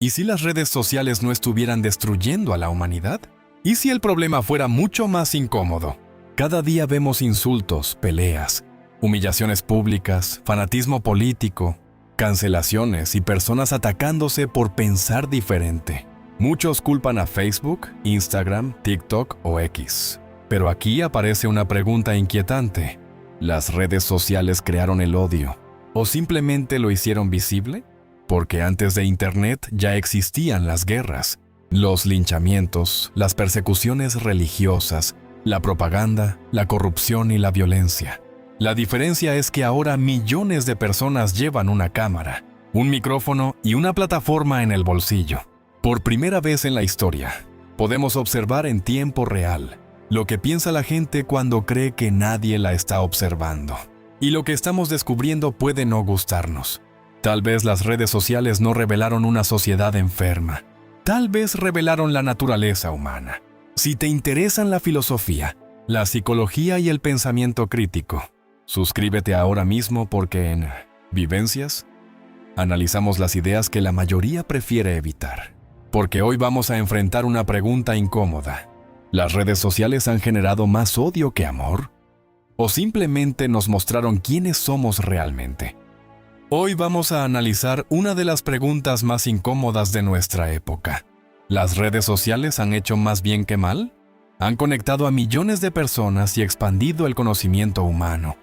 ¿Y si las redes sociales no estuvieran destruyendo a la humanidad? ¿Y si el problema fuera mucho más incómodo? Cada día vemos insultos, peleas, humillaciones públicas, fanatismo político, cancelaciones y personas atacándose por pensar diferente. Muchos culpan a Facebook, Instagram, TikTok o X. Pero aquí aparece una pregunta inquietante. ¿Las redes sociales crearon el odio o simplemente lo hicieron visible? Porque antes de Internet ya existían las guerras, los linchamientos, las persecuciones religiosas, la propaganda, la corrupción y la violencia. La diferencia es que ahora millones de personas llevan una cámara, un micrófono y una plataforma en el bolsillo. Por primera vez en la historia, podemos observar en tiempo real lo que piensa la gente cuando cree que nadie la está observando. Y lo que estamos descubriendo puede no gustarnos. Tal vez las redes sociales no revelaron una sociedad enferma. Tal vez revelaron la naturaleza humana. Si te interesan la filosofía, la psicología y el pensamiento crítico, suscríbete ahora mismo porque en Vivencias analizamos las ideas que la mayoría prefiere evitar. Porque hoy vamos a enfrentar una pregunta incómoda. ¿Las redes sociales han generado más odio que amor? ¿O simplemente nos mostraron quiénes somos realmente? Hoy vamos a analizar una de las preguntas más incómodas de nuestra época. ¿Las redes sociales han hecho más bien que mal? ¿Han conectado a millones de personas y expandido el conocimiento humano?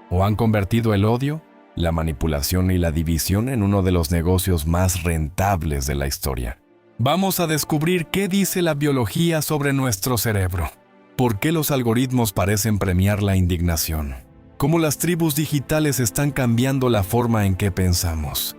¿O han convertido el odio, la manipulación y la división en uno de los negocios más rentables de la historia? Vamos a descubrir qué dice la biología sobre nuestro cerebro. ¿Por qué los algoritmos parecen premiar la indignación? ¿Cómo las tribus digitales están cambiando la forma en que pensamos?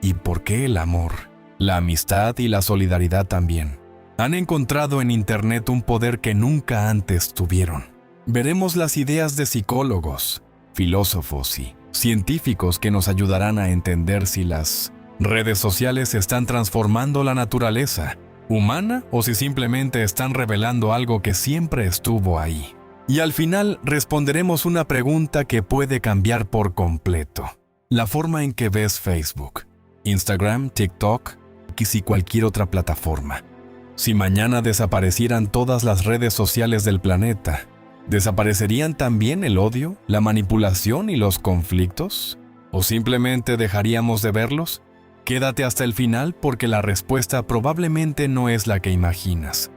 ¿Y por qué el amor, la amistad y la solidaridad también han encontrado en Internet un poder que nunca antes tuvieron? Veremos las ideas de psicólogos, filósofos y científicos que nos ayudarán a entender si las redes sociales están transformando la naturaleza humana o si simplemente están revelando algo que siempre estuvo ahí. Y al final responderemos una pregunta que puede cambiar por completo: la forma en que ves Facebook, Instagram, TikTok, X y cualquier otra plataforma. Si mañana desaparecieran todas las redes sociales del planeta, ¿desaparecerían también el odio, la manipulación y los conflictos? ¿O simplemente dejaríamos de verlos? Quédate hasta el final porque la respuesta probablemente no es la que imaginas.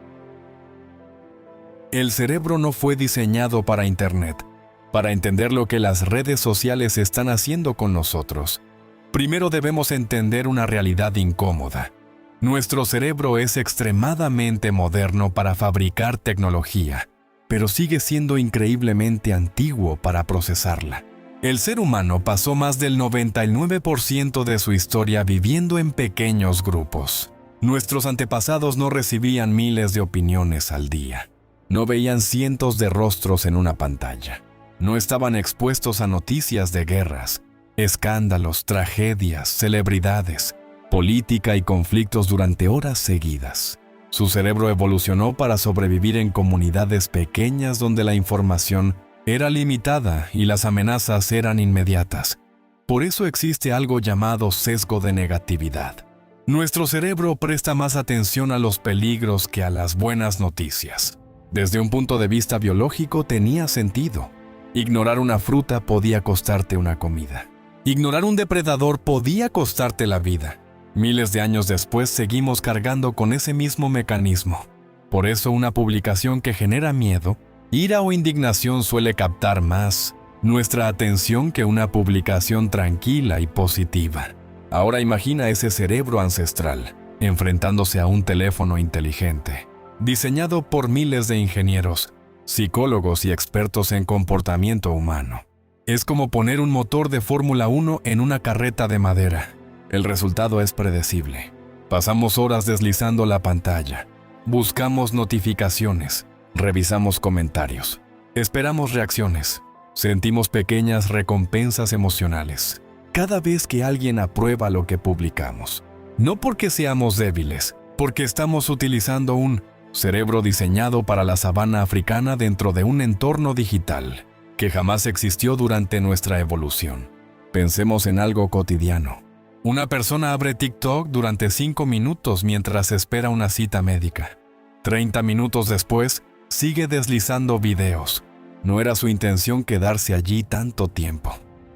El cerebro no fue diseñado para Internet, para entender lo que las redes sociales están haciendo con nosotros. Primero debemos entender una realidad incómoda. Nuestro cerebro es extremadamente moderno para fabricar tecnología, pero sigue siendo increíblemente antiguo para procesarla. El ser humano pasó más del 99% de su historia viviendo en pequeños grupos. Nuestros antepasados no recibían miles de opiniones al día. No veían cientos de rostros en una pantalla. No estaban expuestos a noticias de guerras, escándalos, tragedias, celebridades, política y conflictos durante horas seguidas. Su cerebro evolucionó para sobrevivir en comunidades pequeñas donde la información era limitada y las amenazas eran inmediatas. Por eso existe algo llamado sesgo de negatividad. Nuestro cerebro presta más atención a los peligros que a las buenas noticias. Desde un punto de vista biológico tenía sentido. Ignorar una fruta podía costarte una comida. Ignorar un depredador podía costarte la vida. Miles de años después seguimos cargando con ese mismo mecanismo. Por eso una publicación que genera miedo, ira o indignación suele captar más nuestra atención que una publicación tranquila y positiva. Ahora imagina ese cerebro ancestral enfrentándose a un teléfono inteligente, diseñado por miles de ingenieros, psicólogos y expertos en comportamiento humano. Es como poner un motor de Fórmula 1 en una carreta de madera. El resultado es predecible. Pasamos horas deslizando la pantalla. Buscamos notificaciones. Revisamos comentarios. Esperamos reacciones. Sentimos pequeñas recompensas emocionales cada vez que alguien aprueba lo que publicamos. No porque seamos débiles, porque estamos utilizando un cerebro diseñado para la sabana africana dentro de un entorno digital que jamás existió durante nuestra evolución. Pensemos en algo cotidiano. Una persona abre TikTok durante 5 minutos mientras espera una cita médica. 30 minutos después, sigue deslizando videos. No era su intención quedarse allí tanto tiempo,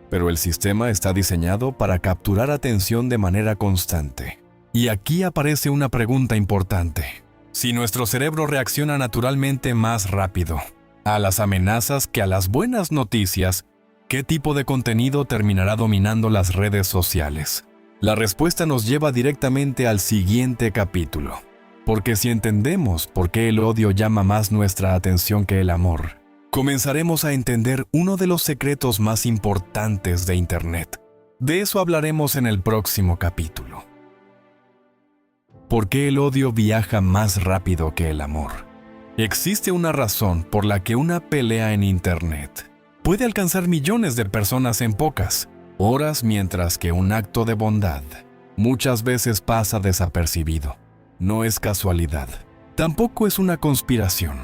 pero el sistema está diseñado para capturar atención de manera constante. Y aquí aparece una pregunta importante. Si nuestro cerebro reacciona naturalmente más rápido a las amenazas que a las buenas noticias, ¿qué tipo de contenido terminará dominando las redes sociales? La respuesta nos lleva directamente al siguiente capítulo. Porque si entendemos por qué el odio llama más nuestra atención que el amor, comenzaremos a entender uno de los secretos más importantes de Internet. De eso hablaremos en el próximo capítulo. ¿Por qué el odio viaja más rápido que el amor? Existe una razón por la que una pelea en Internet puede alcanzar millones de personas en pocas horas, mientras que un acto de bondad muchas veces pasa desapercibido. No es casualidad. Tampoco es una conspiración.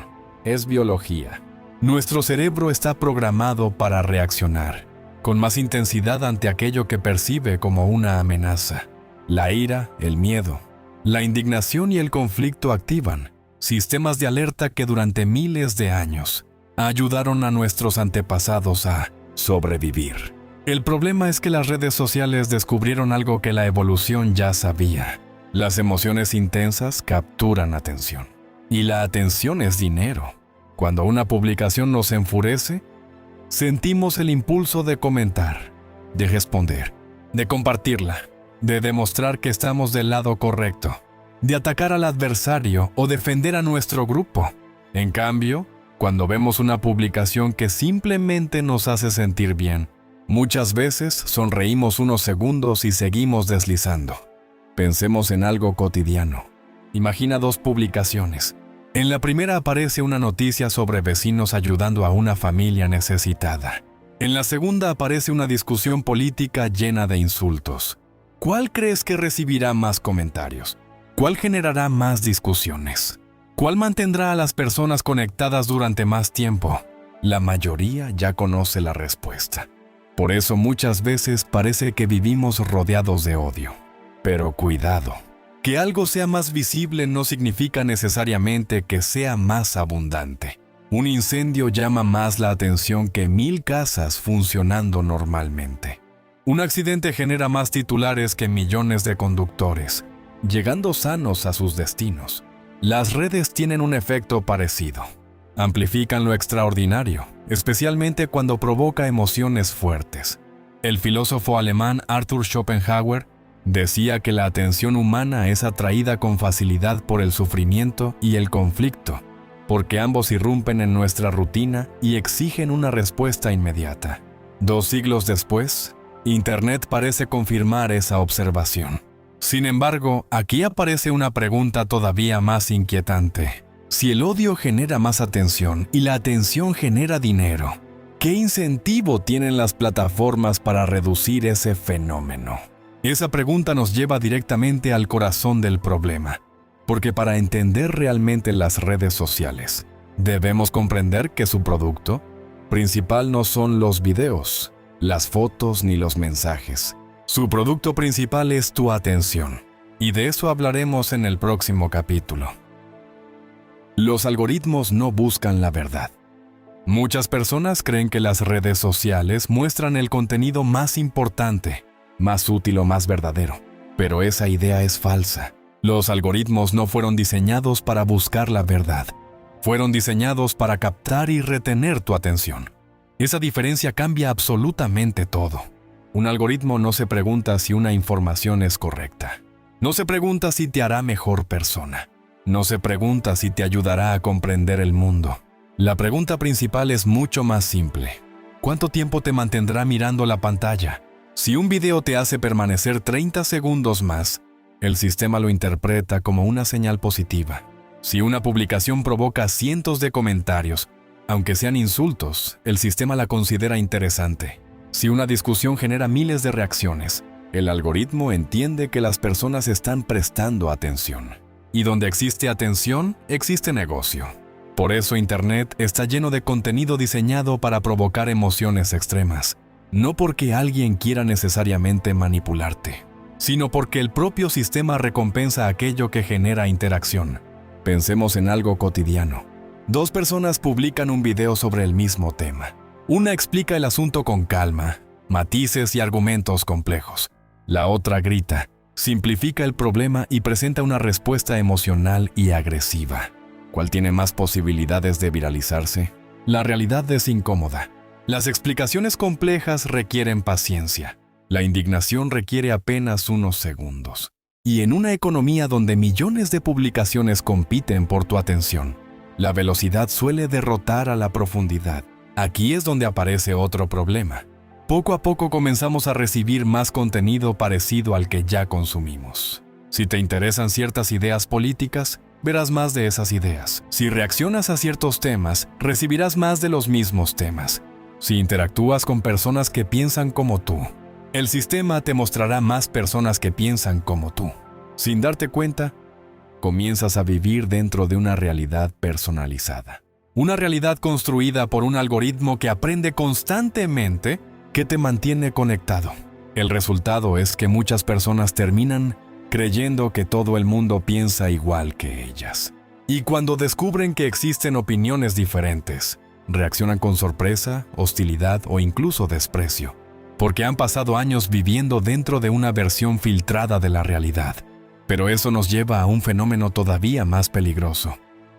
Es biología. Nuestro cerebro está programado para reaccionar con más intensidad ante aquello que percibe como una amenaza. La ira, el miedo, la indignación y el conflicto activan sistemas de alerta que durante miles de años ayudaron a nuestros antepasados a sobrevivir. El problema es que las redes sociales descubrieron algo que la evolución ya sabía. Las emociones intensas capturan atención. Y la atención es dinero. Cuando una publicación nos enfurece, sentimos el impulso de comentar, de responder, de compartirla, de demostrar que estamos del lado correcto, de atacar al adversario o defender a nuestro grupo. En cambio, cuando vemos una publicación que simplemente nos hace sentir bien, muchas veces sonreímos unos segundos y seguimos deslizando. Pensemos en algo cotidiano. Imagina 2 publicaciones. En la primera aparece una noticia sobre vecinos ayudando a una familia necesitada. En la segunda aparece una discusión política llena de insultos. ¿Cuál crees que recibirá más comentarios? ¿Cuál generará más discusiones? ¿Cuál mantendrá a las personas conectadas durante más tiempo? La mayoría ya conoce la respuesta. Por eso muchas veces parece que vivimos rodeados de odio. Pero cuidado, que algo sea más visible no significa necesariamente que sea más abundante. Un incendio llama más la atención que 1000 casas funcionando normalmente. Un accidente genera más titulares que millones de conductores, llegando sanos a sus destinos. Las redes tienen un efecto parecido. Amplifican lo extraordinario, especialmente cuando provoca emociones fuertes. El filósofo alemán Arthur Schopenhauer decía que la atención humana es atraída con facilidad por el sufrimiento y el conflicto, porque ambos irrumpen en nuestra rutina y exigen una respuesta inmediata. 2 siglos después, Internet parece confirmar esa observación. Sin embargo, aquí aparece una pregunta todavía más inquietante. Si el odio genera más atención y la atención genera dinero, ¿qué incentivo tienen las plataformas para reducir ese fenómeno? Esa pregunta nos lleva directamente al corazón del problema, porque para entender realmente las redes sociales, debemos comprender que su producto principal no son los videos, las fotos ni los mensajes. Su producto principal es tu atención, y de eso hablaremos en el próximo capítulo. Los algoritmos no buscan la verdad. Muchas personas creen que las redes sociales muestran el contenido más importante, más útil o más verdadero, pero esa idea es falsa. Los algoritmos no fueron diseñados para buscar la verdad. Fueron diseñados para captar y retener tu atención. Esa diferencia cambia absolutamente todo. Un algoritmo no se pregunta si una información es correcta. No se pregunta si te hará mejor persona. No se pregunta si te ayudará a comprender el mundo. La pregunta principal es mucho más simple. ¿Cuánto tiempo te mantendrá mirando la pantalla? Si un video te hace permanecer 30 segundos más, el sistema lo interpreta como una señal positiva. Si una publicación provoca cientos de comentarios, aunque sean insultos, el sistema la considera interesante. Si una discusión genera miles de reacciones, el algoritmo entiende que las personas están prestando atención. Y donde existe atención, existe negocio. Por eso Internet está lleno de contenido diseñado para provocar emociones extremas, no porque alguien quiera necesariamente manipularte. sino porque el propio sistema recompensa aquello que genera interacción. Pensemos en algo cotidiano. Dos personas publican un video sobre el mismo tema. Una explica el asunto con calma, matices y argumentos complejos. La otra grita, simplifica el problema y presenta una respuesta emocional y agresiva. ¿Cuál tiene más posibilidades de viralizarse? La realidad es incómoda. Las explicaciones complejas requieren paciencia. La indignación requiere apenas unos segundos. Y en una economía donde millones de publicaciones compiten por tu atención, la velocidad suele derrotar a la profundidad. Aquí es donde aparece otro problema. Poco a poco comenzamos a recibir más contenido parecido al que ya consumimos. Si te interesan ciertas ideas políticas, verás más de esas ideas. Si reaccionas a ciertos temas, recibirás más de los mismos temas. Si interactúas con personas que piensan como tú, el sistema te mostrará más personas que piensan como tú. Sin darte cuenta, comienzas a vivir dentro de una realidad personalizada. Una realidad construida por un algoritmo que aprende constantemente que te mantiene conectado. El resultado es que muchas personas terminan creyendo que todo el mundo piensa igual que ellas. Y cuando descubren que existen opiniones diferentes, reaccionan con sorpresa, hostilidad o incluso desprecio, porque han pasado años viviendo dentro de una versión filtrada de la realidad. Pero eso nos lleva a un fenómeno todavía más peligroso.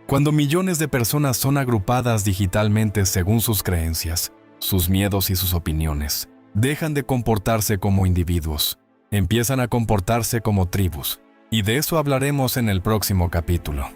Cuando millones de personas son agrupadas digitalmente según sus creencias, sus miedos y sus opiniones, dejan de comportarse como individuos, empiezan a comportarse como tribus, y de eso hablaremos en el próximo capítulo.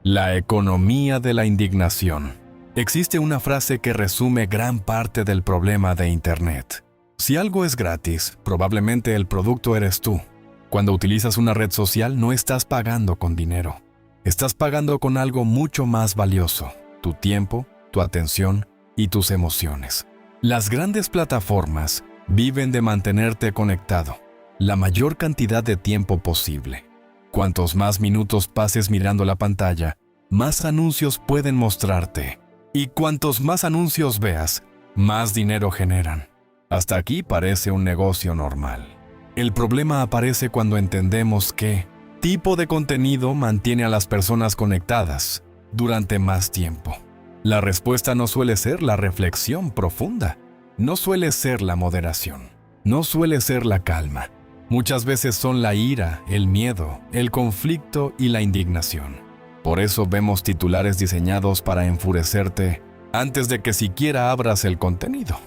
La economía de la indignación. Existe una frase que resume gran parte del problema de Internet. Si algo es gratis, probablemente el producto eres tú. Cuando utilizas una red social no estás pagando con dinero. Estás pagando con algo mucho más valioso: tu tiempo, tu atención y tus emociones. Las grandes plataformas viven de mantenerte conectado la mayor cantidad de tiempo posible. Cuantos más minutos pases mirando la pantalla, más anuncios pueden mostrarte. Y cuantos más anuncios veas, más dinero generan. Hasta aquí parece un negocio normal. El problema aparece cuando entendemos qué tipo de contenido mantiene a las personas conectadas durante más tiempo. La respuesta no suele ser la reflexión profunda, no suele ser la moderación, no suele ser la calma. Muchas veces son la ira, el miedo, el conflicto y la indignación. Por eso vemos titulares diseñados para enfurecerte antes de que siquiera abras el contenido.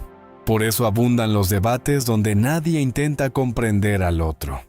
Por eso abundan los debates donde nadie intenta comprender al otro.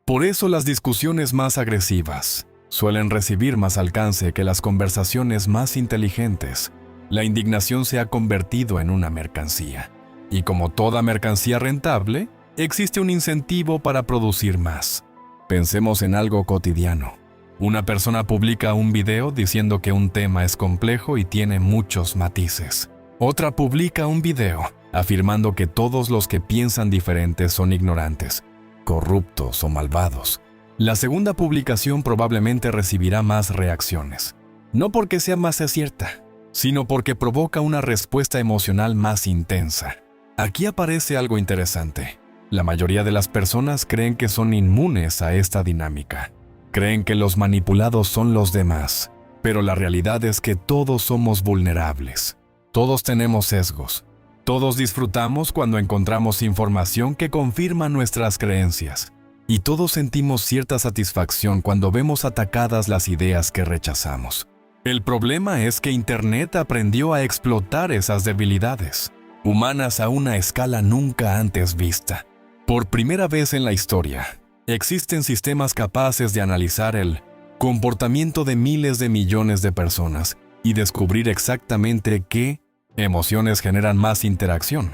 Por eso las discusiones más agresivas suelen recibir más alcance que las conversaciones más inteligentes. La indignación se ha convertido en una mercancía. Y como toda mercancía rentable, existe un incentivo para producir más. Pensemos en algo cotidiano. Una persona publica un video diciendo que un tema es complejo y tiene muchos matices. Otra publica un video afirmando que todos los que piensan diferentes son ignorantes, corruptos o malvados. La segunda publicación probablemente recibirá más reacciones. No porque sea más cierta, sino porque provoca una respuesta emocional más intensa. Aquí aparece algo interesante. La mayoría de las personas creen que son inmunes a esta dinámica. Creen que los manipulados son los demás, pero la realidad es que todos somos vulnerables. Todos tenemos sesgos. Todos disfrutamos cuando encontramos información que confirma nuestras creencias. Y todos sentimos cierta satisfacción cuando vemos atacadas las ideas que rechazamos. El problema es que Internet aprendió a explotar esas debilidades humanas a una escala nunca antes vista. Por primera vez en la historia, existen sistemas capaces de analizar el comportamiento de miles de millones de personas y descubrir exactamente qué emociones generan más interacción.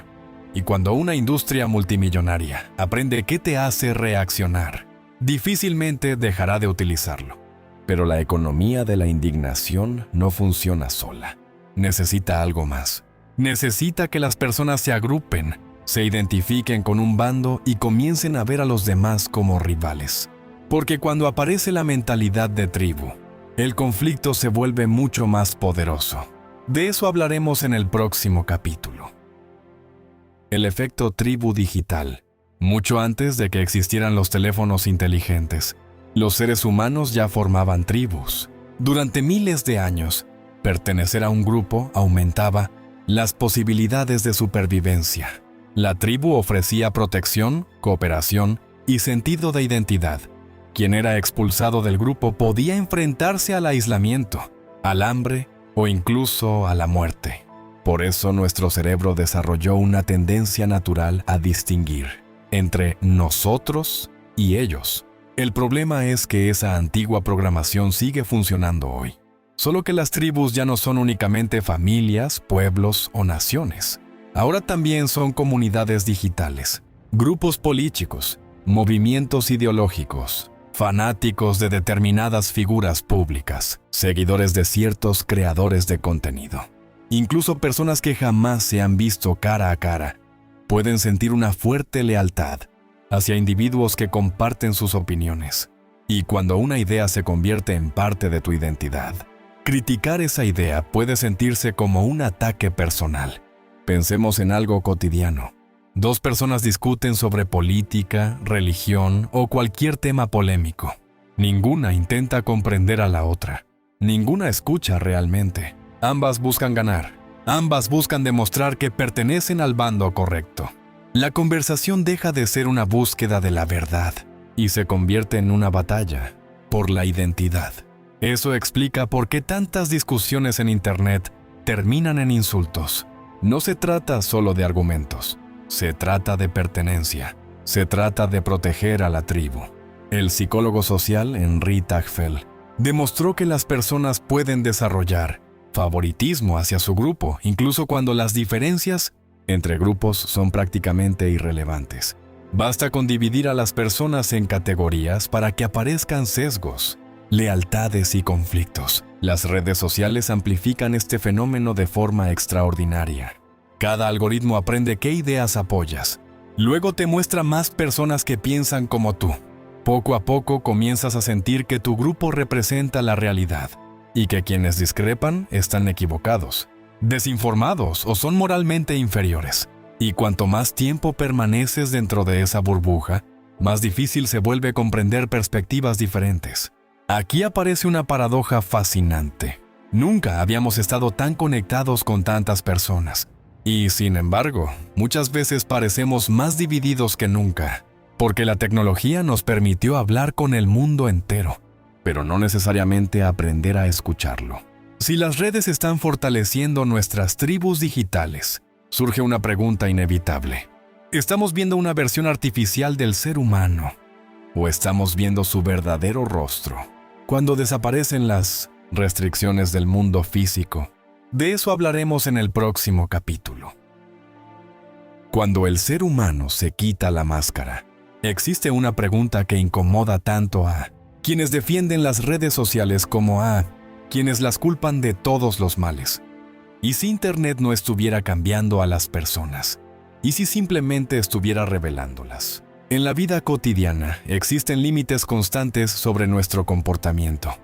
Y cuando una industria multimillonaria aprende qué te hace reaccionar, difícilmente dejará de utilizarlo. Pero la economía de la indignación no funciona sola. Necesita algo más. Necesita que las personas se agrupen, se identifiquen con un bando y comiencen a ver a los demás como rivales. Porque cuando aparece la mentalidad de tribu, el conflicto se vuelve mucho más poderoso. De eso hablaremos en el próximo capítulo. El efecto tribu digital. Mucho antes de que existieran los teléfonos inteligentes, los seres humanos ya formaban tribus. Durante miles de años, pertenecer a un grupo aumentaba las posibilidades de supervivencia. La tribu ofrecía protección, cooperación y sentido de identidad. Quien era expulsado del grupo podía enfrentarse al aislamiento, al hambre o incluso a la muerte. Por eso nuestro cerebro desarrolló una tendencia natural a distinguir entre nosotros y ellos. El problema es que esa antigua programación sigue funcionando hoy. Solo que las tribus ya no son únicamente familias, pueblos o naciones. Ahora también son comunidades digitales, grupos políticos, movimientos ideológicos, fanáticos de determinadas figuras públicas, seguidores de ciertos creadores de contenido. Incluso personas que jamás se han visto cara a cara pueden sentir una fuerte lealtad hacia individuos que comparten sus opiniones. Y cuando una idea se convierte en parte de tu identidad, criticar esa idea puede sentirse como un ataque personal. Pensemos en algo cotidiano. Dos personas discuten sobre política, religión o cualquier tema polémico. Ninguna intenta comprender a la otra. Ninguna escucha realmente. Ambas buscan ganar. Ambas buscan demostrar que pertenecen al bando correcto. La conversación deja de ser una búsqueda de la verdad y se convierte en una batalla por la identidad. Eso explica por qué tantas discusiones en Internet terminan en insultos. No se trata solo de argumentos, se trata de pertenencia, se trata de proteger a la tribu. El psicólogo social Henri Tajfel demostró que las personas pueden desarrollar favoritismo hacia su grupo, incluso cuando las diferencias entre grupos son prácticamente irrelevantes. Basta con dividir a las personas en categorías para que aparezcan sesgos, lealtades y conflictos. Las redes sociales amplifican este fenómeno de forma extraordinaria. Cada algoritmo aprende qué ideas apoyas. Luego te muestra más personas que piensan como tú. Poco a poco comienzas a sentir que tu grupo representa la realidad y que quienes discrepan están equivocados, desinformados o son moralmente inferiores. Y cuanto más tiempo permaneces dentro de esa burbuja, más difícil se vuelve comprender perspectivas diferentes. Aquí aparece una paradoja fascinante. Nunca habíamos estado tan conectados con tantas personas. Y, sin embargo, muchas veces parecemos más divididos que nunca, porque la tecnología nos permitió hablar con el mundo entero, pero no necesariamente aprender a escucharlo. Si las redes están fortaleciendo nuestras tribus digitales, surge una pregunta inevitable. ¿Estamos viendo una versión artificial del ser humano? ¿O estamos viendo su verdadero rostro? Cuando desaparecen las restricciones del mundo físico, de eso hablaremos en el próximo capítulo. Cuando el ser humano se quita la máscara, existe una pregunta que incomoda tanto a quienes defienden las redes sociales como a quienes las culpan de todos los males. ¿Y si Internet no estuviera cambiando a las personas? ¿Y si simplemente estuviera revelándolas? En la vida cotidiana existen límites constantes sobre nuestro comportamiento.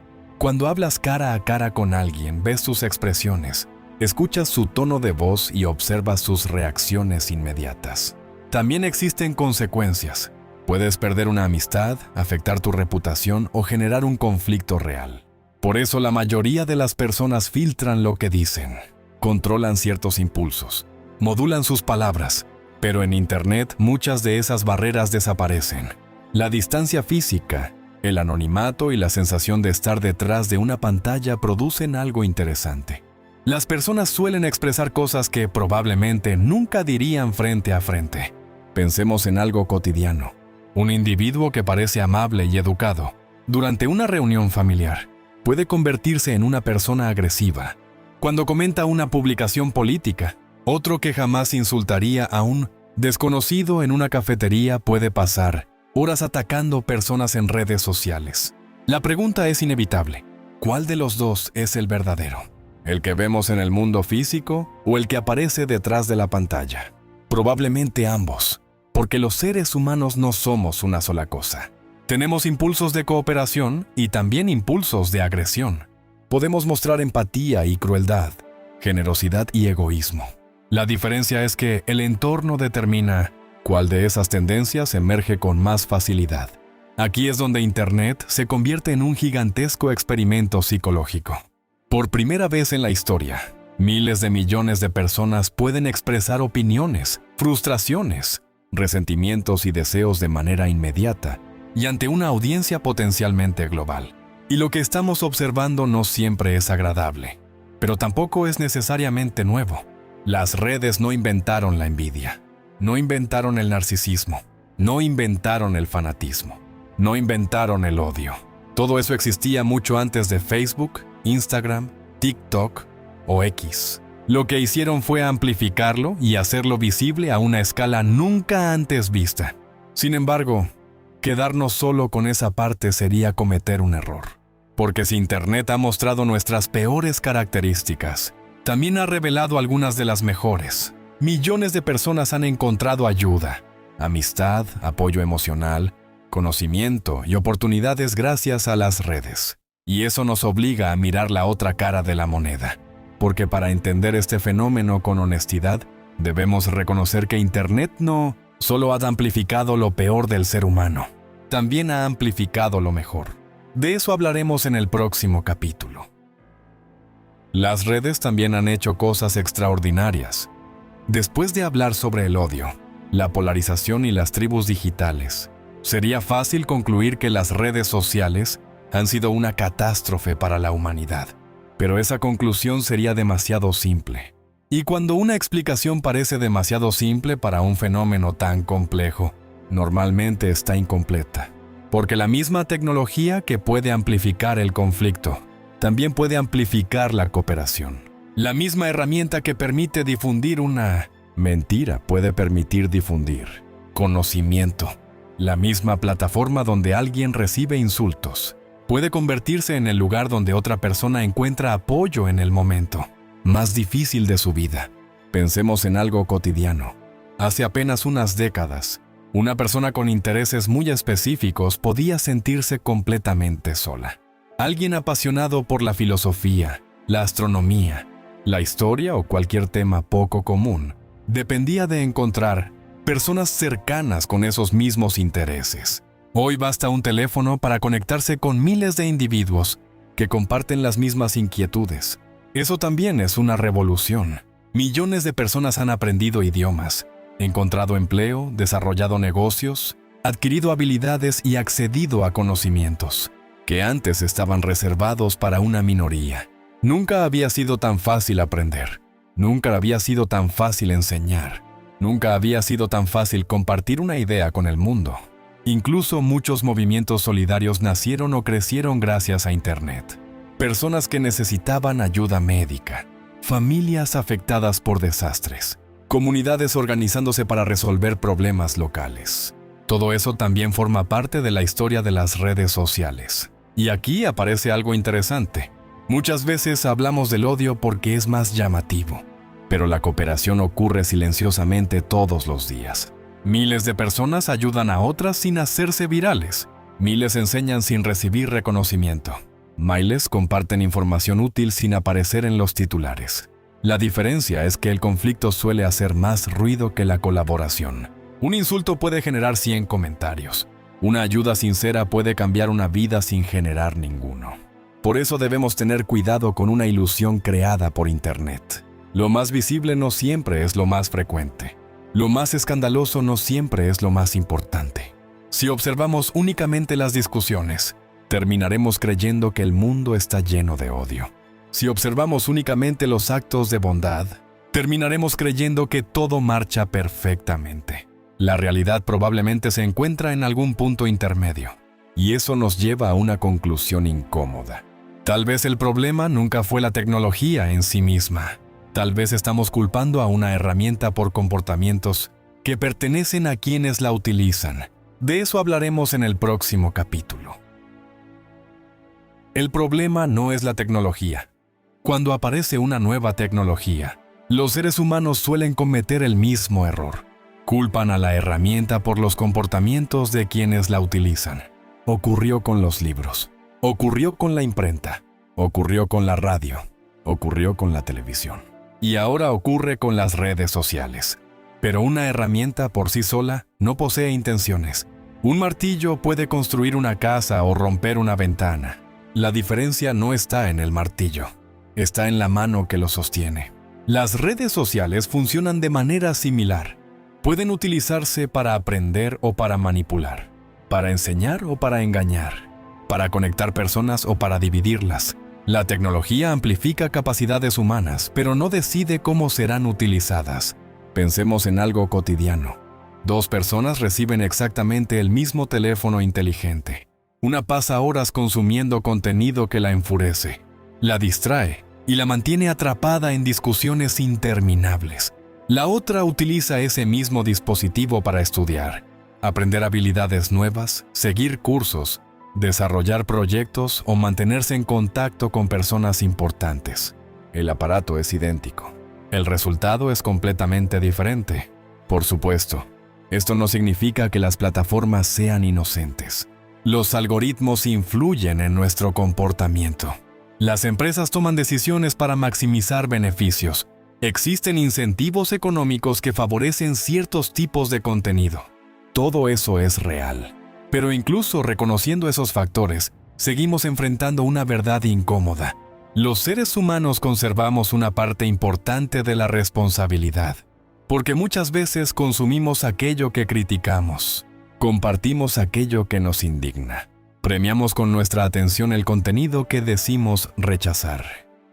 Cuando hablas cara a cara con alguien, ves sus expresiones, escuchas su tono de voz y observas sus reacciones inmediatas. También existen consecuencias. Puedes perder una amistad, afectar tu reputación o generar un conflicto real. Por eso la mayoría de las personas filtran lo que dicen, controlan ciertos impulsos, modulan sus palabras, pero en Internet muchas de esas barreras desaparecen. La distancia física, el anonimato y la sensación de estar detrás de una pantalla producen algo interesante. Las personas suelen expresar cosas que probablemente nunca dirían frente a frente. Pensemos en algo cotidiano. Un individuo que parece amable y educado, durante una reunión familiar, puede convertirse en una persona agresiva. Cuando comenta una publicación política, otro que jamás insultaría a un desconocido en una cafetería puede pasar horas atacando personas en redes sociales. La pregunta es inevitable. ¿Cuál de los dos es el verdadero? ¿El que vemos en el mundo físico o el que aparece detrás de la pantalla? Probablemente ambos, porque los seres humanos no somos una sola cosa. Tenemos impulsos de cooperación y también impulsos de agresión. Podemos mostrar empatía y crueldad, generosidad y egoísmo. La diferencia es que el entorno determina ¿Cuál de esas tendencias emerge con más facilidad? Aquí es donde Internet se convierte en un gigantesco experimento psicológico. Por primera vez en la historia, miles de millones de personas pueden expresar opiniones, frustraciones, resentimientos y deseos de manera inmediata y ante una audiencia potencialmente global. Y lo que estamos observando no siempre es agradable, pero tampoco es necesariamente nuevo. Las redes no inventaron la envidia, no inventaron el narcisismo, no inventaron el fanatismo, no inventaron el odio. Todo eso existía mucho antes de Facebook, Instagram, TikTok o X. Lo que hicieron fue amplificarlo y hacerlo visible a una escala nunca antes vista. Sin embargo, quedarnos solo con esa parte sería cometer un error. Porque si Internet ha mostrado nuestras peores características, también ha revelado algunas de las mejores. Millones de personas han encontrado ayuda, amistad, apoyo emocional, conocimiento y oportunidades gracias a las redes. Y eso nos obliga a mirar la otra cara de la moneda. Porque para entender este fenómeno con honestidad, debemos reconocer que Internet no solo ha amplificado lo peor del ser humano, también ha amplificado lo mejor. De eso hablaremos en el próximo capítulo. Las redes también han hecho cosas extraordinarias. Después de hablar sobre el odio, la polarización y las tribus digitales, sería fácil concluir que las redes sociales han sido una catástrofe para la humanidad. Pero esa conclusión sería demasiado simple. Y cuando una explicación parece demasiado simple para un fenómeno tan complejo, normalmente está incompleta. Porque la misma tecnología que puede amplificar el conflicto, también puede amplificar la cooperación. La misma herramienta que permite difundir una mentira puede permitir difundir conocimiento. La misma plataforma donde alguien recibe insultos puede convertirse en el lugar donde otra persona encuentra apoyo en el momento más difícil de su vida. Pensemos en algo cotidiano. Hace apenas unas décadas, una persona con intereses muy específicos podía sentirse completamente sola. Alguien apasionado por la filosofía, la astronomía, la historia o cualquier tema poco común, dependía de encontrar personas cercanas con esos mismos intereses. Hoy basta un teléfono para conectarse con miles de individuos que comparten las mismas inquietudes. Eso también es una revolución. Millones de personas han aprendido idiomas, encontrado empleo, desarrollado negocios, adquirido habilidades y accedido a conocimientos que antes estaban reservados para una minoría. Nunca había sido tan fácil aprender. Nunca había sido tan fácil enseñar. Nunca había sido tan fácil compartir una idea con el mundo. Incluso muchos movimientos solidarios nacieron o crecieron gracias a Internet. Personas que necesitaban ayuda médica, familias afectadas por desastres, comunidades organizándose para resolver problemas locales. Todo eso también forma parte de la historia de las redes sociales. Y aquí aparece algo interesante. Muchas veces hablamos del odio porque es más llamativo, pero la cooperación ocurre silenciosamente todos los días. Miles de personas ayudan a otras sin hacerse virales. Miles enseñan sin recibir reconocimiento. Miles comparten información útil sin aparecer en los titulares. La diferencia es que el conflicto suele hacer más ruido que la colaboración. Un insulto puede generar 100 comentarios. Una ayuda sincera puede cambiar una vida sin generar ninguno. Por eso debemos tener cuidado con una ilusión creada por Internet. Lo más visible no siempre es lo más frecuente. Lo más escandaloso no siempre es lo más importante. Si observamos únicamente las discusiones, terminaremos creyendo que el mundo está lleno de odio. Si observamos únicamente los actos de bondad, terminaremos creyendo que todo marcha perfectamente. La realidad probablemente se encuentra en algún punto intermedio, y eso nos lleva a una conclusión incómoda. Tal vez el problema nunca fue la tecnología en sí misma. Tal vez estamos culpando a una herramienta por comportamientos que pertenecen a quienes la utilizan. De eso hablaremos en el próximo capítulo. El problema no es la tecnología. Cuando aparece una nueva tecnología, los seres humanos suelen cometer el mismo error. Culpan a la herramienta por los comportamientos de quienes la utilizan. Ocurrió con los libros. Ocurrió con la imprenta. Ocurrió con la radio. Ocurrió con la televisión. Y ahora ocurre con las redes sociales. Pero una herramienta por sí sola no posee intenciones. Un martillo puede construir una casa o romper una ventana. La diferencia no está en el martillo, está en la mano que lo sostiene. Las redes sociales funcionan de manera similar. Pueden utilizarse para aprender o para manipular, para enseñar o para engañar, para conectar personas o para dividirlas. La tecnología amplifica capacidades humanas, pero no decide cómo serán utilizadas. Pensemos en algo cotidiano. Dos personas reciben exactamente el mismo teléfono inteligente. Una pasa horas consumiendo contenido que la enfurece, la distrae y la mantiene atrapada en discusiones interminables. La otra utiliza ese mismo dispositivo para estudiar, aprender habilidades nuevas, seguir cursos, desarrollar proyectos o mantenerse en contacto con personas importantes. El aparato es idéntico. El resultado es completamente diferente. Por supuesto, esto no significa que las plataformas sean inocentes. Los algoritmos influyen en nuestro comportamiento. Las empresas toman decisiones para maximizar beneficios. Existen incentivos económicos que favorecen ciertos tipos de contenido. Todo eso es real. Pero incluso reconociendo esos factores, seguimos enfrentando una verdad incómoda. Los seres humanos conservamos una parte importante de la responsabilidad, porque muchas veces consumimos aquello que criticamos, compartimos aquello que nos indigna, premiamos con nuestra atención el contenido que decimos rechazar.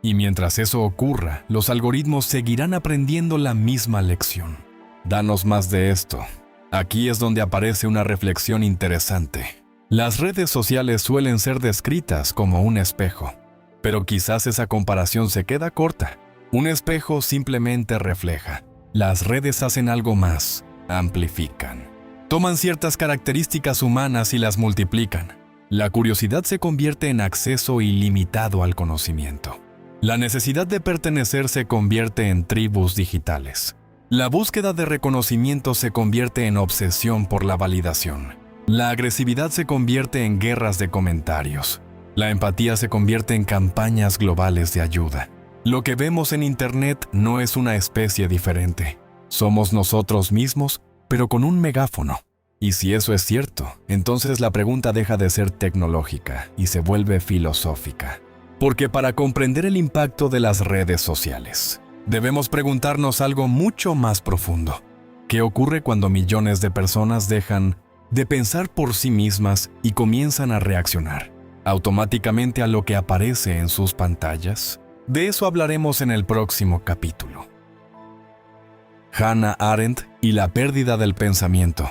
Y mientras eso ocurra, los algoritmos seguirán aprendiendo la misma lección. Danos más de esto. Aquí es donde aparece una reflexión interesante. Las redes sociales suelen ser descritas como un espejo, pero quizás esa comparación se queda corta. Un espejo simplemente refleja. Las redes hacen algo más, amplifican. Toman ciertas características humanas y las multiplican. La curiosidad se convierte en acceso ilimitado al conocimiento. La necesidad de pertenecer se convierte en tribus digitales. La búsqueda de reconocimiento se convierte en obsesión por la validación. La agresividad se convierte en guerras de comentarios. La empatía se convierte en campañas globales de ayuda. Lo que vemos en Internet no es una especie diferente. Somos nosotros mismos, pero con un megáfono. Y si eso es cierto, entonces la pregunta deja de ser tecnológica y se vuelve filosófica. Porque para comprender el impacto de las redes sociales, debemos preguntarnos algo mucho más profundo. ¿Qué ocurre cuando millones de personas dejan de pensar por sí mismas y comienzan a reaccionar automáticamente a lo que aparece en sus pantallas? De eso hablaremos en el próximo capítulo. Hannah Arendt y la pérdida del pensamiento.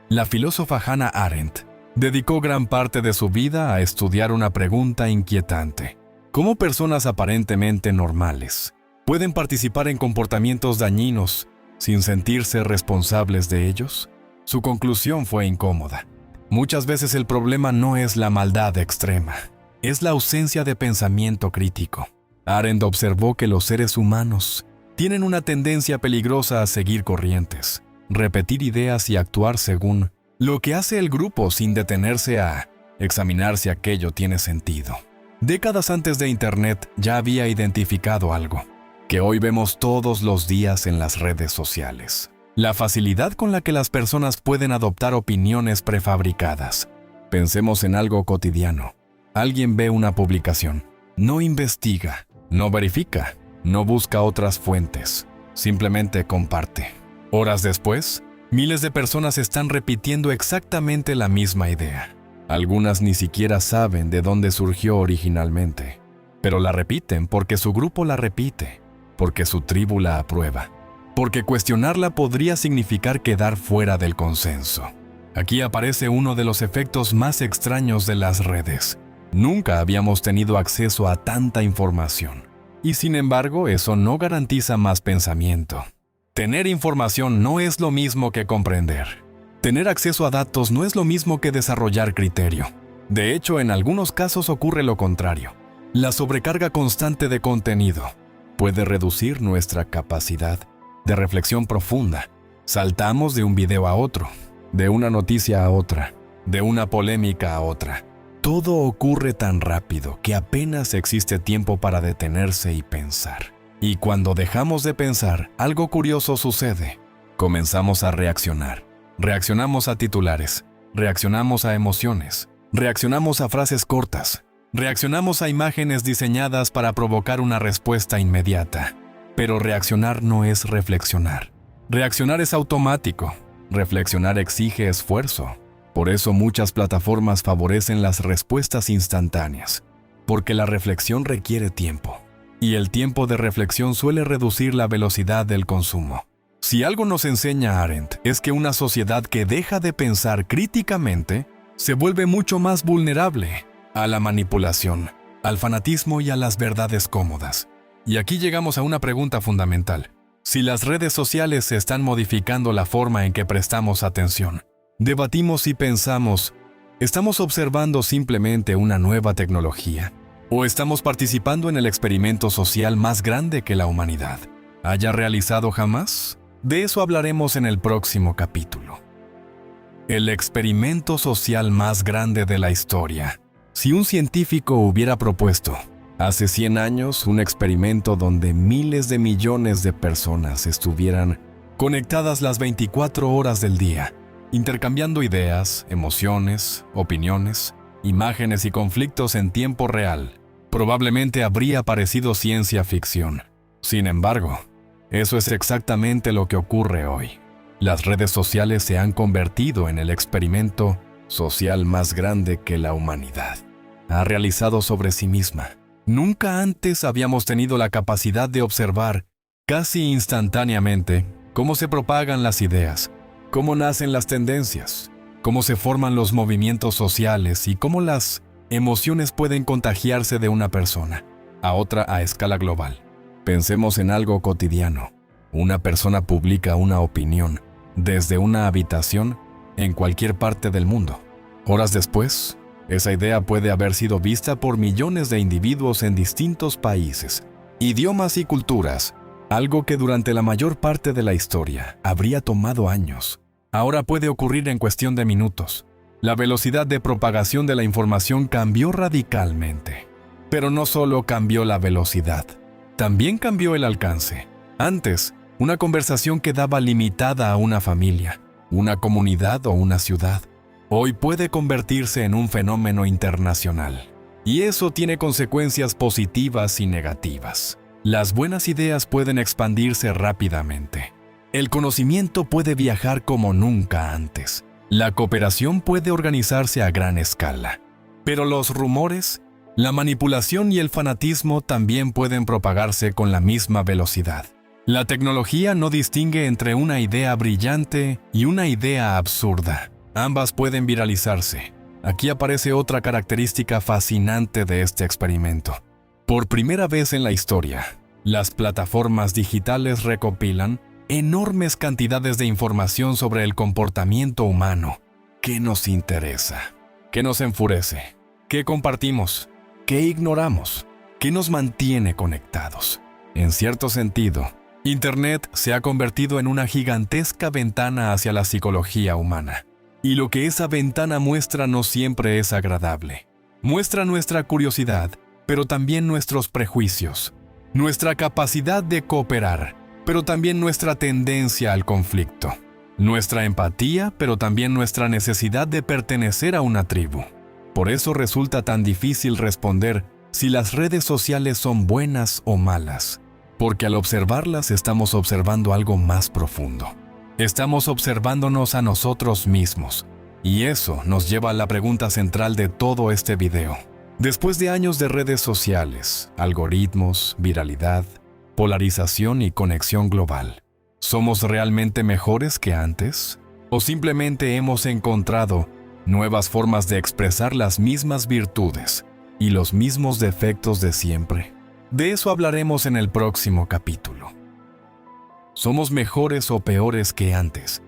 La filósofa Hannah Arendt dedicó gran parte de su vida a estudiar una pregunta inquietante. ¿Cómo personas aparentemente normales pueden participar en comportamientos dañinos sin sentirse responsables de ellos? Su conclusión fue incómoda. Muchas veces el problema no es la maldad extrema, es la ausencia de pensamiento crítico. Arendt observó que los seres humanos tienen una tendencia peligrosa a seguir corrientes, repetir ideas y actuar según lo que hace el grupo sin detenerse a examinar si aquello tiene sentido. Décadas antes de Internet ya había identificado algo que hoy vemos todos los días en las redes sociales. La facilidad con la que las personas pueden adoptar opiniones prefabricadas. Pensemos en algo cotidiano. Alguien ve una publicación, no investiga, no verifica, no busca otras fuentes, simplemente comparte. Horas después, miles de personas están repitiendo exactamente la misma idea. Algunas ni siquiera saben de dónde surgió originalmente, pero la repiten porque su grupo la repite, porque su tribu la aprueba, porque cuestionarla podría significar quedar fuera del consenso. Aquí aparece uno de los efectos más extraños de las redes. Nunca habíamos tenido acceso a tanta información, y sin embargo eso no garantiza más pensamiento. Tener información no es lo mismo que comprender. Tener acceso a datos no es lo mismo que desarrollar criterio. De hecho, en algunos casos ocurre lo contrario. La sobrecarga constante de contenido puede reducir nuestra capacidad de reflexión profunda. Saltamos de un video a otro, de una noticia a otra, de una polémica a otra. Todo ocurre tan rápido que apenas existe tiempo para detenerse y pensar. Y cuando dejamos de pensar, algo curioso sucede. Comenzamos a reaccionar. Reaccionamos a titulares. Reaccionamos a emociones. Reaccionamos a frases cortas. Reaccionamos a imágenes diseñadas para provocar una respuesta inmediata. Pero reaccionar no es reflexionar. Reaccionar es automático. Reflexionar exige esfuerzo. Por eso muchas plataformas favorecen las respuestas instantáneas, porque la reflexión requiere tiempo, y el tiempo de reflexión suele reducir la velocidad del consumo. Si algo nos enseña Arendt es que una sociedad que deja de pensar críticamente se vuelve mucho más vulnerable a la manipulación, al fanatismo y a las verdades cómodas. Y aquí llegamos a una pregunta fundamental. Si las redes sociales están modificando la forma en que prestamos atención, debatimos y pensamos, ¿estamos observando simplemente una nueva tecnología? ¿O estamos participando en el experimento social más grande que la humanidad haya realizado jamás? De eso hablaremos en el próximo capítulo. El experimento social más grande de la historia. Si un científico hubiera propuesto, hace 100 años, un experimento donde miles de millones de personas estuvieran conectadas las 24 horas del día, intercambiando ideas, emociones, opiniones, imágenes y conflictos en tiempo real, probablemente habría parecido ciencia ficción. Sin embargo, eso es exactamente lo que ocurre hoy. Las redes sociales se han convertido en el experimento social más grande que la humanidad ha realizado sobre sí misma. Nunca antes habíamos tenido la capacidad de observar, casi instantáneamente, cómo se propagan las ideas, cómo nacen las tendencias, cómo se forman los movimientos sociales y cómo las emociones pueden contagiarse de una persona a otra a escala global. Pensemos en algo cotidiano. Una persona publica una opinión desde una habitación en cualquier parte del mundo. Horas después, esa idea puede haber sido vista por millones de individuos en distintos países, idiomas y culturas, algo que durante la mayor parte de la historia habría tomado años. Ahora puede ocurrir en cuestión de minutos. La velocidad de propagación de la información cambió radicalmente. Pero no solo cambió la velocidad, también cambió el alcance. Antes, una conversación quedaba limitada a una familia, una comunidad o una ciudad. Hoy puede convertirse en un fenómeno internacional. Y eso tiene consecuencias positivas y negativas. Las buenas ideas pueden expandirse rápidamente. El conocimiento puede viajar como nunca antes. La cooperación puede organizarse a gran escala. Pero los rumores, la manipulación y el fanatismo también pueden propagarse con la misma velocidad. La tecnología no distingue entre una idea brillante y una idea absurda. Ambas pueden viralizarse. Aquí aparece otra característica fascinante de este experimento. Por primera vez en la historia, las plataformas digitales recopilan enormes cantidades de información sobre el comportamiento humano. ¿Qué nos interesa? ¿Qué nos enfurece? ¿Qué compartimos? ¿Qué ignoramos? ¿Qué nos mantiene conectados? En cierto sentido, Internet se ha convertido en una gigantesca ventana hacia la psicología humana. Y lo que esa ventana muestra no siempre es agradable. Muestra nuestra curiosidad, pero también nuestros prejuicios, nuestra capacidad de cooperar, pero también nuestra tendencia al conflicto, nuestra empatía, pero también nuestra necesidad de pertenecer a una tribu. Por eso resulta tan difícil responder si las redes sociales son buenas o malas, porque al observarlas estamos observando algo más profundo. Estamos observándonos a nosotros mismos, y eso nos lleva a la pregunta central de todo este video. Después de años de redes sociales, algoritmos, viralidad, polarización y conexión global, ¿somos realmente mejores que antes? ¿O simplemente hemos encontrado nuevas formas de expresar las mismas virtudes y los mismos defectos de siempre? De eso hablaremos en el próximo capítulo. ¿Somos mejores o peores que antes?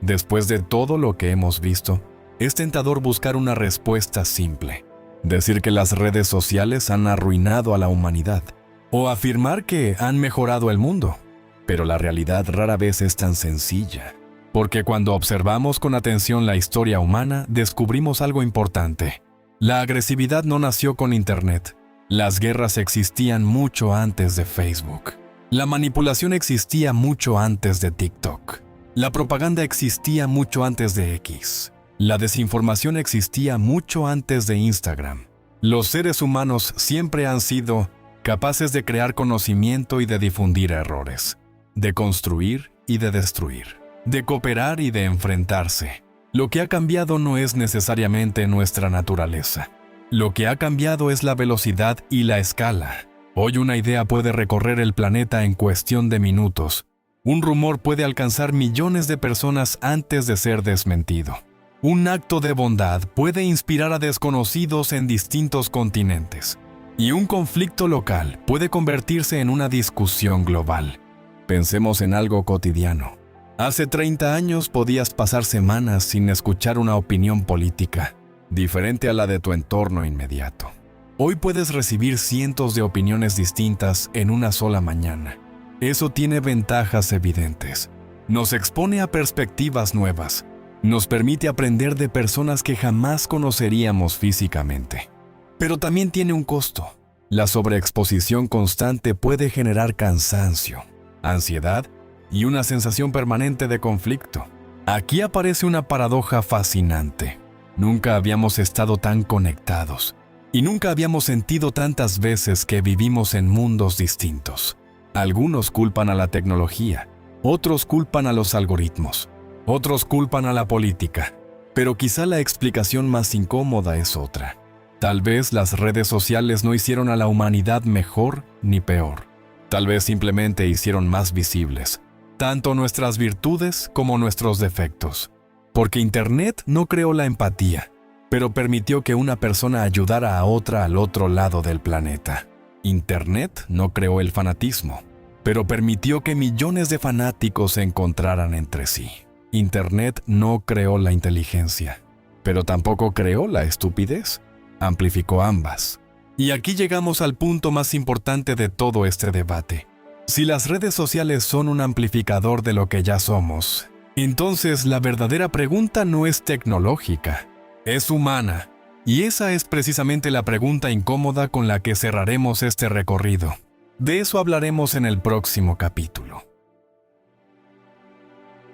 Después de todo lo que hemos visto, es tentador buscar una respuesta simple. Decir que las redes sociales han arruinado a la humanidad, o afirmar que han mejorado el mundo. Pero la realidad rara vez es tan sencilla, porque cuando observamos con atención la historia humana, descubrimos algo importante. La agresividad no nació con Internet. Las guerras existían mucho antes de Facebook. La manipulación existía mucho antes de TikTok. La propaganda existía mucho antes de X. La desinformación existía mucho antes de Instagram. Los seres humanos siempre han sido capaces de crear conocimiento y de difundir errores, de construir y de destruir, de cooperar y de enfrentarse. Lo que ha cambiado no es necesariamente nuestra naturaleza. Lo que ha cambiado es la velocidad y la escala. Hoy una idea puede recorrer el planeta en cuestión de minutos. Un rumor puede alcanzar millones de personas antes de ser desmentido. Un acto de bondad puede inspirar a desconocidos en distintos continentes. Y un conflicto local puede convertirse en una discusión global. Pensemos en algo cotidiano. Hace 30 años podías pasar semanas sin escuchar una opinión política, diferente a la de tu entorno inmediato. Hoy puedes recibir cientos de opiniones distintas en una sola mañana. Eso tiene ventajas evidentes. Nos expone a perspectivas nuevas. Nos permite aprender de personas que jamás conoceríamos físicamente. Pero también tiene un costo. La sobreexposición constante puede generar cansancio, ansiedad y una sensación permanente de conflicto. Aquí aparece una paradoja fascinante. Nunca habíamos estado tan conectados y nunca habíamos sentido tantas veces que vivimos en mundos distintos. Algunos culpan a la tecnología, otros culpan a los algoritmos, otros culpan a la política, pero quizá la explicación más incómoda es otra. Tal vez las redes sociales no hicieron a la humanidad mejor ni peor. Tal vez simplemente hicieron más visibles tanto nuestras virtudes como nuestros defectos. Porque Internet no creó la empatía, pero permitió que una persona ayudara a otra al otro lado del planeta. Internet no creó el fanatismo, pero permitió que millones de fanáticos se encontraran entre sí. Internet no creó la inteligencia, pero tampoco creó la estupidez. Amplificó ambas. Y aquí llegamos al punto más importante de todo este debate. Si las redes sociales son un amplificador de lo que ya somos, entonces la verdadera pregunta no es tecnológica, es humana. Y esa es precisamente la pregunta incómoda con la que cerraremos este recorrido. De eso hablaremos en el próximo capítulo.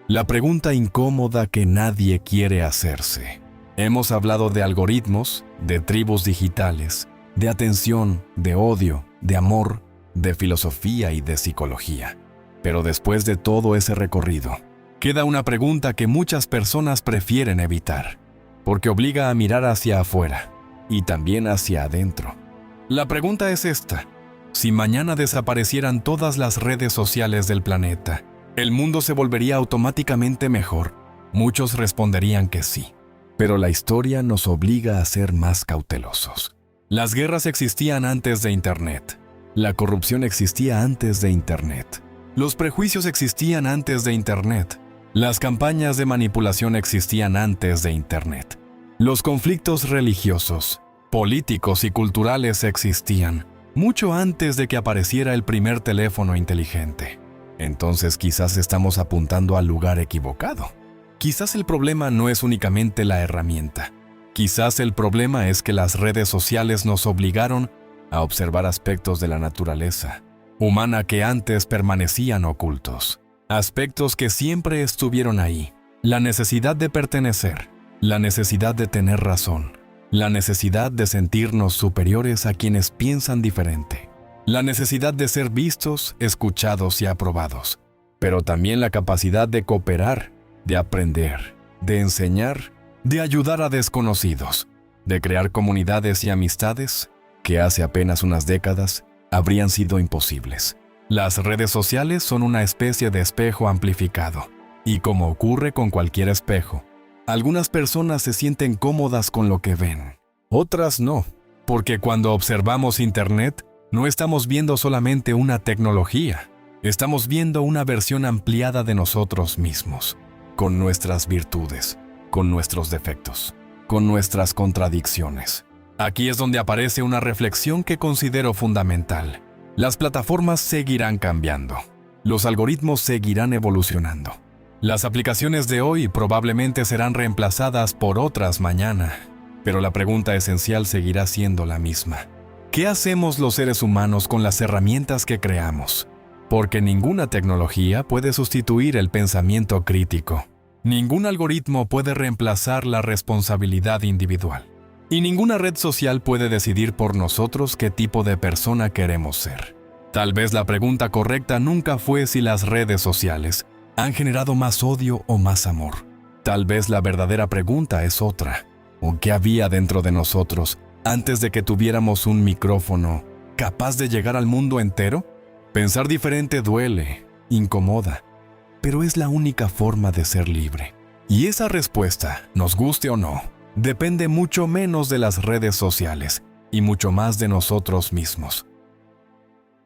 La pregunta incómoda que nadie quiere hacerse. Hemos hablado de algoritmos, de tribus digitales, de atención, de odio, de amor, de filosofía y de psicología. Pero después de todo ese recorrido, queda una pregunta que muchas personas prefieren evitar, porque obliga a mirar hacia afuera y también hacia adentro. La pregunta es esta: si mañana desaparecieran todas las redes sociales del planeta, ¿el mundo se volvería automáticamente mejor? Muchos responderían que sí. Pero la historia nos obliga a ser más cautelosos. Las guerras existían antes de Internet. La corrupción existía antes de Internet. Los prejuicios existían antes de Internet. Las campañas de manipulación existían antes de Internet. Los conflictos religiosos, políticos y culturales existían mucho antes de que apareciera el primer teléfono inteligente. Entonces quizás estamos apuntando al lugar equivocado. Quizás el problema no es únicamente la herramienta. Quizás el problema es que las redes sociales nos obligaron a observar aspectos de la naturaleza humana que antes permanecían ocultos. Aspectos que siempre estuvieron ahí. La necesidad de pertenecer, la necesidad de tener razón, la necesidad de sentirnos superiores a quienes piensan diferente, la necesidad de ser vistos, escuchados y aprobados, pero también la capacidad de cooperar, de aprender, de enseñar, de ayudar a desconocidos, de crear comunidades y amistades que hace apenas unas décadas habrían sido imposibles. Las redes sociales son una especie de espejo amplificado, y como ocurre con cualquier espejo, algunas personas se sienten cómodas con lo que ven, otras no, porque cuando observamos Internet, no estamos viendo solamente una tecnología, estamos viendo una versión ampliada de nosotros mismos, con nuestras virtudes, con nuestros defectos, con nuestras contradicciones. Aquí es donde aparece una reflexión que considero fundamental. Las plataformas seguirán cambiando. Los algoritmos seguirán evolucionando. Las aplicaciones de hoy probablemente serán reemplazadas por otras mañana, pero la pregunta esencial seguirá siendo la misma. ¿Qué hacemos los seres humanos con las herramientas que creamos? porque ninguna tecnología puede sustituir el pensamiento crítico. Ningún algoritmo puede reemplazar la responsabilidad individual. Y ninguna red social puede decidir por nosotros qué tipo de persona queremos ser. Tal vez la pregunta correcta nunca fue si las redes sociales han generado más odio o más amor. Tal vez la verdadera pregunta es otra. ¿O qué había dentro de nosotros antes de que tuviéramos un micrófono capaz de llegar al mundo entero? Pensar diferente duele, incomoda, pero es la única forma de ser libre. Y esa respuesta, nos guste o no, depende mucho menos de las redes sociales y mucho más de nosotros mismos.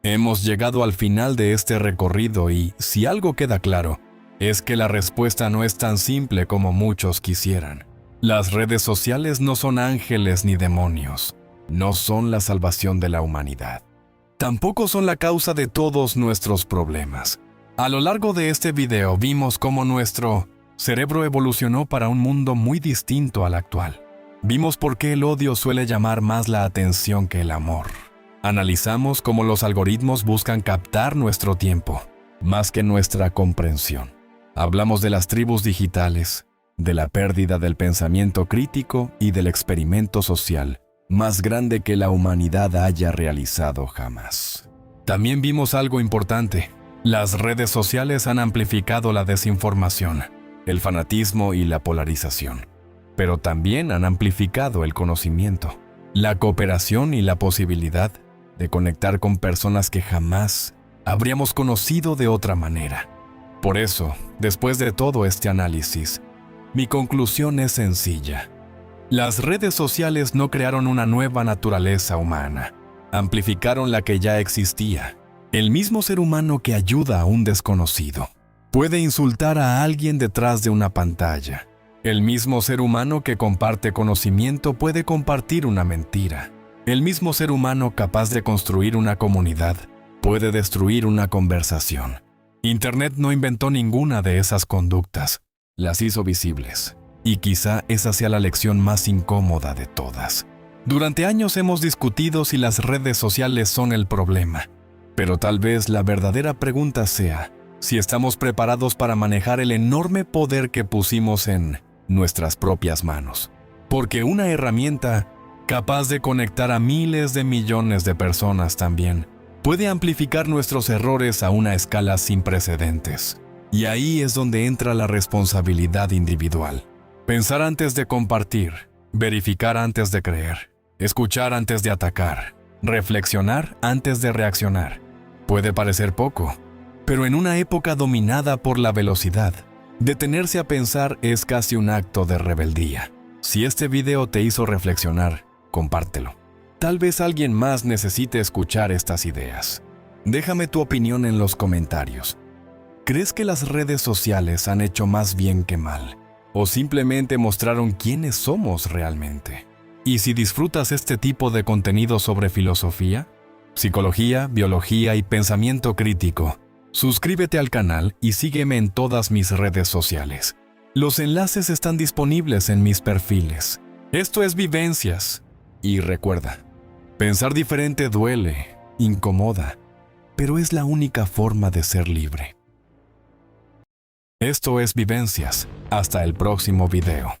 Hemos llegado al final de este recorrido y, si algo queda claro, es que la respuesta no es tan simple como muchos quisieran. Las redes sociales no son ángeles ni demonios, no son la salvación de la humanidad. Tampoco son la causa de todos nuestros problemas. A lo largo de este video vimos cómo nuestro cerebro evolucionó para un mundo muy distinto al actual. Vimos por qué el odio suele llamar más la atención que el amor. Analizamos cómo los algoritmos buscan captar nuestro tiempo, más que nuestra comprensión. Hablamos de las tribus digitales, de la pérdida del pensamiento crítico y del experimento social más grande que la humanidad haya realizado jamás. También vimos algo importante. Las redes sociales han amplificado la desinformación, el fanatismo y la polarización, pero también han amplificado el conocimiento, la cooperación y la posibilidad de conectar con personas que jamás habríamos conocido de otra manera. Por eso, después de todo este análisis, mi conclusión es sencilla. Las redes sociales no crearon una nueva naturaleza humana, amplificaron la que ya existía. El mismo ser humano que ayuda a un desconocido puede insultar a alguien detrás de una pantalla. El mismo ser humano que comparte conocimiento puede compartir una mentira. El mismo ser humano capaz de construir una comunidad puede destruir una conversación. Internet no inventó ninguna de esas conductas, las hizo visibles. Y quizá esa sea la lección más incómoda de todas. Durante años hemos discutido si las redes sociales son el problema, pero tal vez la verdadera pregunta sea si estamos preparados para manejar el enorme poder que pusimos en nuestras propias manos. Porque una herramienta capaz de conectar a miles de millones de personas también puede amplificar nuestros errores a una escala sin precedentes. Y ahí es donde entra la responsabilidad individual. Pensar antes de compartir, verificar antes de creer, escuchar antes de atacar, reflexionar antes de reaccionar. Puede parecer poco, pero en una época dominada por la velocidad, detenerse a pensar es casi un acto de rebeldía. Si este video te hizo reflexionar, compártelo. Tal vez alguien más necesite escuchar estas ideas. Déjame tu opinión en los comentarios. ¿Crees que las redes sociales han hecho más bien que mal? ¿O simplemente mostraron quiénes somos realmente? Y si disfrutas este tipo de contenido sobre filosofía, psicología, biología y pensamiento crítico, suscríbete al canal y sígueme en todas mis redes sociales. Los enlaces están disponibles en mis perfiles. Esto es Vivencias. Y recuerda, pensar diferente duele, incomoda, pero es la única forma de ser libre. Esto es Vivencias. Hasta el próximo video.